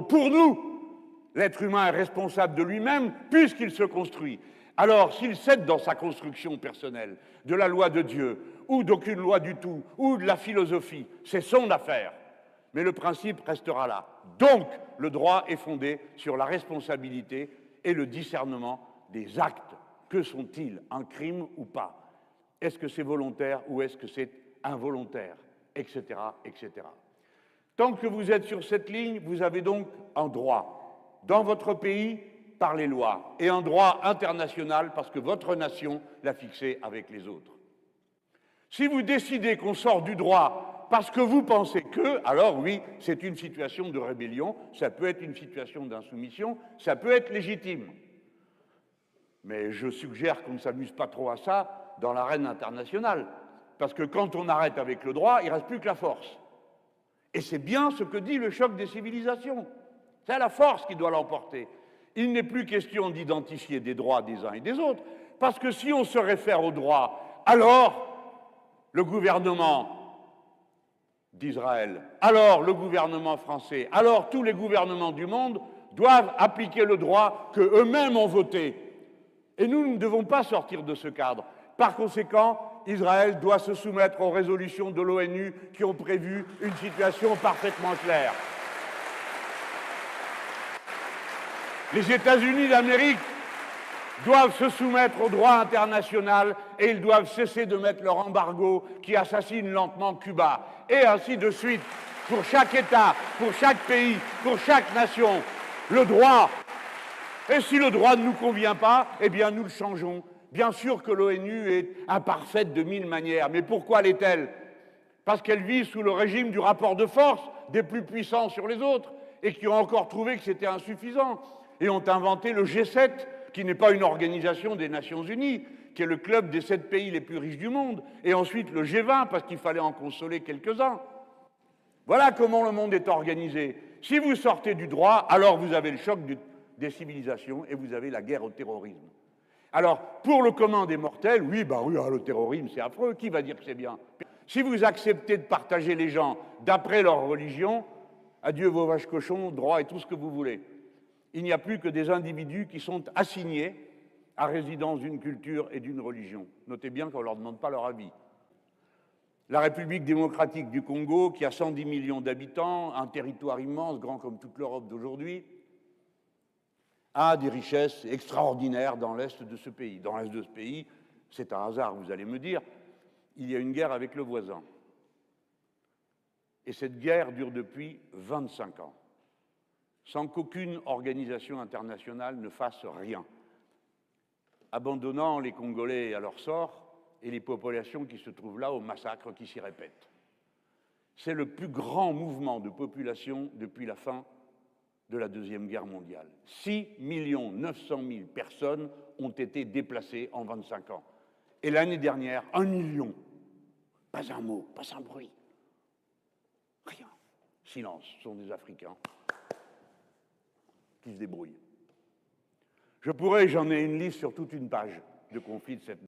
Donc pour nous, l'être humain est responsable de lui-même puisqu'il se construit. Alors, s'il cède dans sa construction personnelle de la loi de Dieu, ou d'aucune loi du tout, ou de la philosophie, c'est son affaire. Mais le principe restera là. Donc, le droit est fondé sur la responsabilité et le discernement des actes. Que sont-ils, un crime ou pas? Est-ce que c'est volontaire ou est-ce que c'est involontaire? Etc., etc. Tant que vous êtes sur cette ligne, vous avez donc un droit dans votre pays par les lois et un droit international parce que votre nation l'a fixé avec les autres. Si vous décidez qu'on sort du droit parce que vous pensez que, alors oui, c'est une situation de rébellion, ça peut être une situation d'insoumission, ça peut être légitime. Mais je suggère qu'on ne s'amuse pas trop à ça dans l'arène internationale, parce que quand on arrête avec le droit, il ne reste plus que la force. Et c'est bien ce que dit le choc des civilisations. C'est la force qui doit l'emporter. Il n'est plus question d'identifier des droits des uns et des autres, parce que si on se réfère aux droits, alors le gouvernement d'Israël, alors le gouvernement français, alors tous les gouvernements du monde doivent appliquer le droit qu'eux-mêmes ont voté. Et nous ne devons pas sortir de ce cadre. Par conséquent, Israël doit se soumettre aux résolutions de l'ONU qui ont prévu une situation parfaitement claire. Les États-Unis d'Amérique doivent se soumettre au droit international et ils doivent cesser de mettre leur embargo qui assassine lentement Cuba. Et ainsi de suite, pour chaque État, pour chaque pays, pour chaque nation, le droit. Et si le droit ne nous convient pas, eh bien nous le changeons. Bien sûr que l'ONU est imparfaite de mille manières, mais pourquoi l'est-elle? Parce qu'elle vit sous le régime du rapport de force des plus puissants sur les autres et qui ont encore trouvé que c'était insuffisant et ont inventé le G7, qui n'est pas une organisation des Nations Unies, qui est le club des 7 pays les plus riches du monde, et ensuite le G20, parce qu'il fallait en consoler quelques-uns. Voilà comment le monde est organisé. Si vous sortez du droit, alors vous avez le choc des civilisations et vous avez la guerre au terrorisme. Alors, pour le commun des mortels, oui, le terrorisme, c'est affreux, qui va dire que c'est bien? Si vous acceptez de partager les gens d'après leur religion, adieu vos vaches cochons, droit et tout ce que vous voulez. Il n'y a plus que des individus qui sont assignés à résidence d'une culture et d'une religion. Notez bien qu'on ne leur demande pas leur avis. La République démocratique du Congo, qui a 110 millions d'habitants, un territoire immense, grand comme toute l'Europe d'aujourd'hui, a des richesses extraordinaires dans l'est de ce pays. Dans l'est de ce pays, c'est un hasard, vous allez me dire, il y a une guerre avec le voisin. Et cette guerre dure depuis 25 ans, sans qu'aucune organisation internationale ne fasse rien, abandonnant les Congolais à leur sort et les populations qui se trouvent là au massacre qui s'y répète. C'est le plus grand mouvement de population depuis la fin de la Deuxième Guerre mondiale. 6 900 000 personnes ont été déplacées en 25 ans. Et l'année dernière, 1 million. Pas un mot, pas un bruit. Rien. Silence, ce sont des Africains qui se débrouillent. Je pourrais, j'en ai une liste sur toute une page de conflits de cette